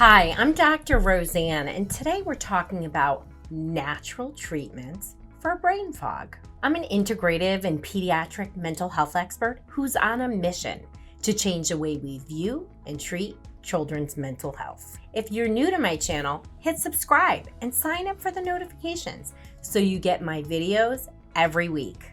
Hi, I'm Dr. Roseann, and today we're talking about natural treatments for brain fog. I'm an integrative and pediatric mental health expert who's on a mission to change the way we view and treat children's mental health. If you're new to my channel, hit subscribe and sign up for the notifications so you get my videos every week.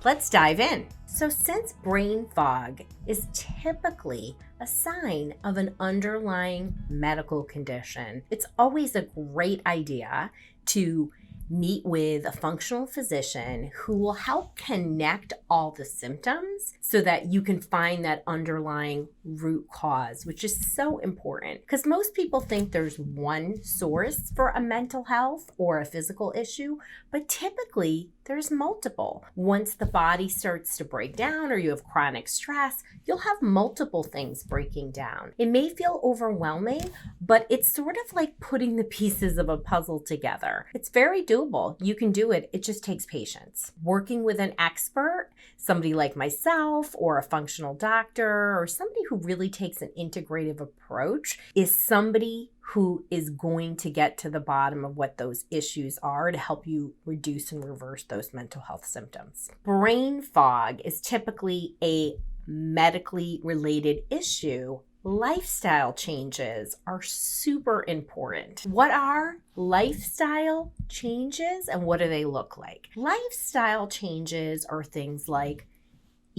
Let's dive in. So since brain fog is typically a sign of an underlying medical condition, it's always a great idea to meet with a functional physician who will help connect all the symptoms so that you can find that underlying root cause, which is so important because most people think there's one source for a mental health or a physical issue, but typically there's multiple. Once the body starts to break down or you have chronic stress, you'll have multiple things breaking down. It may feel overwhelming, but it's sort of like putting the pieces of a puzzle together. It's very doable. You can do it. It just takes patience. Working with an expert, somebody like myself or a functional doctor or somebody who really takes an integrative approach is somebody who is going to get to the bottom of what those issues are to help you reduce and reverse those mental health symptoms. Brain fog is typically a medically related issue. Lifestyle changes are super important. What are lifestyle changes and what do they look like? Lifestyle changes are things like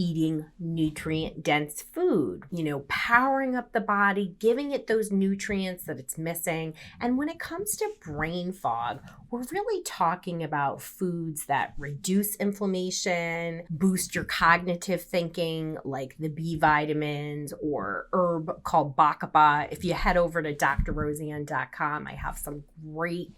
eating nutrient-dense food, powering up the body, giving it those nutrients that it's missing. And when it comes to brain fog, we're really talking about foods that reduce inflammation, boost your cognitive thinking, like the B vitamins or herb called bakaba. If you head over to drroseann.com, I have some great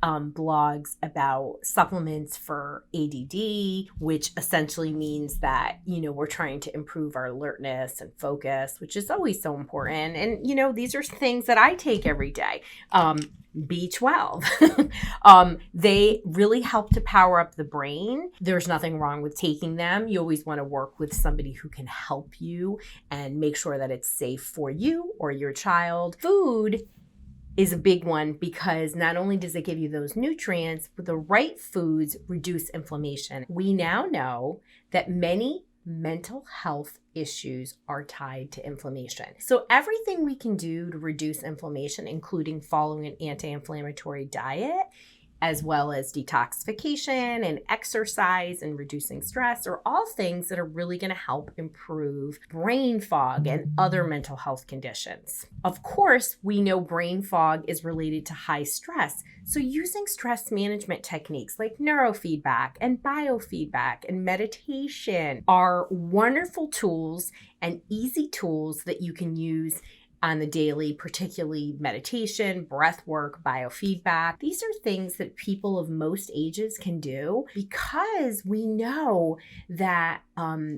blogs about supplements for ADD, which essentially means that, we're trying to improve our alertness and focus, which is always so important. And, these are things that I take every day. B12. They really help to power up the brain. There's nothing wrong with taking them. You always want to work with somebody who can help you and make sure that it's safe for you or your child. Food is a big one because not only does it give you those nutrients, but the right foods reduce inflammation. We now know that many mental health issues are tied to inflammation. So everything we can do to reduce inflammation, including following an anti-inflammatory diet, as well as detoxification and exercise and reducing stress, are all things that are really going to help improve brain fog and other mental health conditions. Of course, we know brain fog is related to high stress. So using stress management techniques like neurofeedback and biofeedback and meditation are wonderful tools and easy tools that you can use on the daily, particularly meditation, breath work, biofeedback. These are things that people of most ages can do because we know that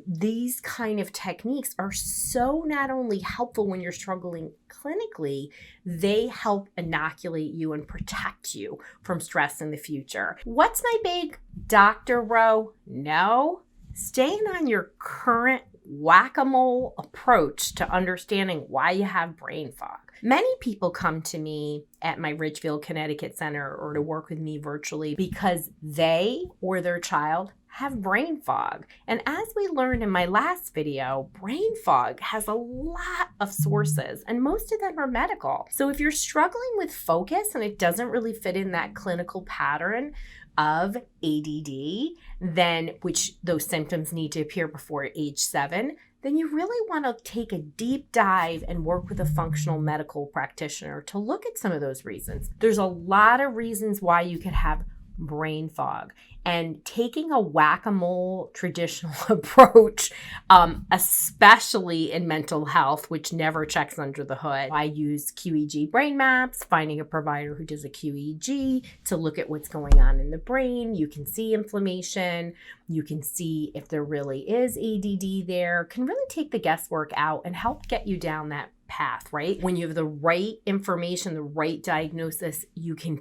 these kind of techniques are so not only helpful when you're struggling clinically, they help inoculate you and protect you from stress in the future. What's my big Dr. Ro? No, staying on your current whack-a-mole approach to understanding why you have brain fog. Many people come to me at my Ridgefield, Connecticut center or to work with me virtually because they or their child have brain fog. And as we learned in my last video, brain fog has a lot of sources and most of them are medical. So if you're struggling with focus and it doesn't really fit in that clinical pattern of ADD, then which those symptoms need to appear before age 7, then you really want to take a deep dive and work with a functional medical practitioner to look at some of those reasons. There's a lot of reasons why you could have brain fog. And taking a whack-a-mole traditional approach, especially in mental health, which never checks under the hood. I use QEEG brain maps, finding a provider who does a QEEG to look at what's going on in the brain. You can see inflammation. You can see if there really is ADD there. Can really take the guesswork out and help get you down that path, right? When you have the right information, the right diagnosis, you can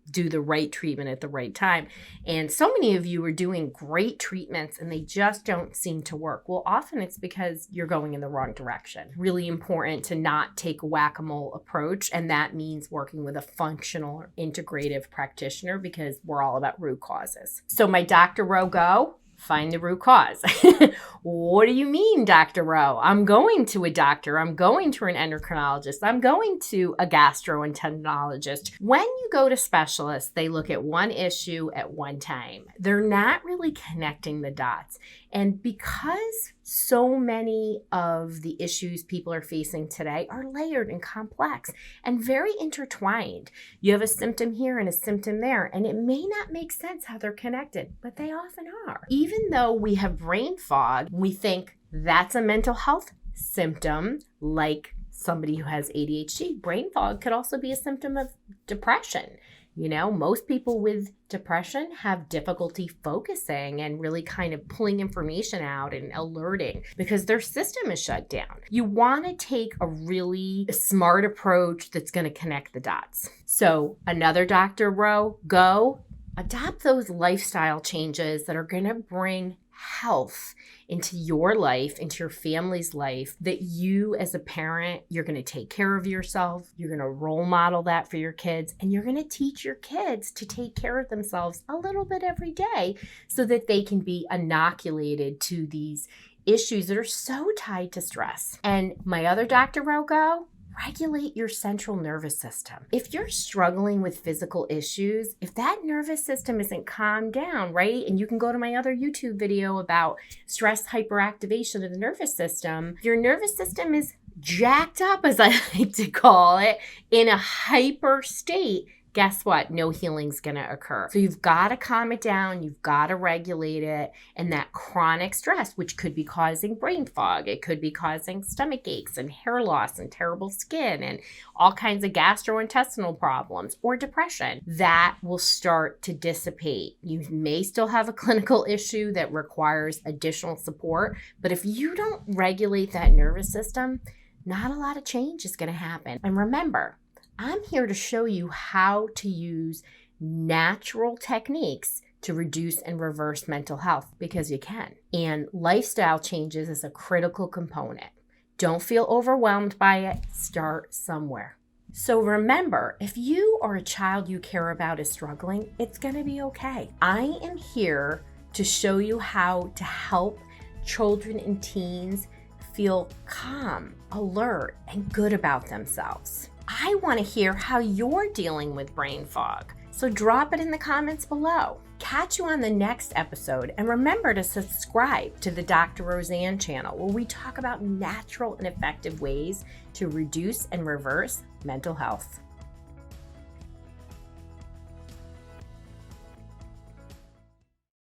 do the right treatment at the right time. And so many of you are doing great treatments and they just don't seem to work. Well, often it's because you're going in the wrong direction. Really important to not take a whack-a-mole approach. And that means working with a functional or integrative practitioner, because we're all about root causes. So my Dr. Rowe go, find the root cause. What do you mean, Dr. Rowe? I'm going to a doctor. I'm going to an endocrinologist. I'm going to a gastroenterologist. When you go to specialists, they look at one issue at one time. They're not really connecting the dots. And because so many of the issues people are facing today are layered and complex and very intertwined. You have a symptom here and a symptom there, and it may not make sense how they're connected, but they often are. Even though we have brain fog, we think that's a mental health symptom, like somebody who has ADHD. Brain fog could also be a symptom of depression. You know, most people with depression have difficulty focusing and really kind of pulling information out and alerting because their system is shut down. You want to take a really smart approach that's going to connect the dots. So another Dr. Rowe, go adopt those lifestyle changes that are going to bring health into your life, into your family's life, that you as a parent, you're going to take care of yourself, you're going to role model that for your kids, and you're going to teach your kids to take care of themselves a little bit every day so that they can be inoculated to these issues that are so tied to stress. And my other Dr. Rowe go, regulate your central nervous system. If you're struggling with physical issues, if that nervous system isn't calmed down, right? And you can go to my other YouTube video about stress hyperactivation of the nervous system. Your nervous system is jacked up, as I like to call it, in a hyper state. Guess what? No healing's going to occur. So you've got to calm it down. You've got to regulate it. And that chronic stress, which could be causing brain fog, it could be causing stomach aches and hair loss and terrible skin and all kinds of gastrointestinal problems or depression, that will start to dissipate. You may still have a clinical issue that requires additional support, but if you don't regulate that nervous system, not a lot of change is going to happen. And remember, I'm here to show you how to use natural techniques to reduce and reverse mental health, because you can. And lifestyle changes is a critical component. Don't feel overwhelmed by it. Start somewhere. So remember, if you or a child you care about is struggling, it's going to be okay. I am here to show you how to help children and teens feel calm, alert, and good about themselves. I want to hear how you're dealing with brain fog, so drop it in the comments below. Catch you on the next episode, and remember to subscribe to the Dr. Roseann channel, where we talk about natural and effective ways to reduce and reverse mental health.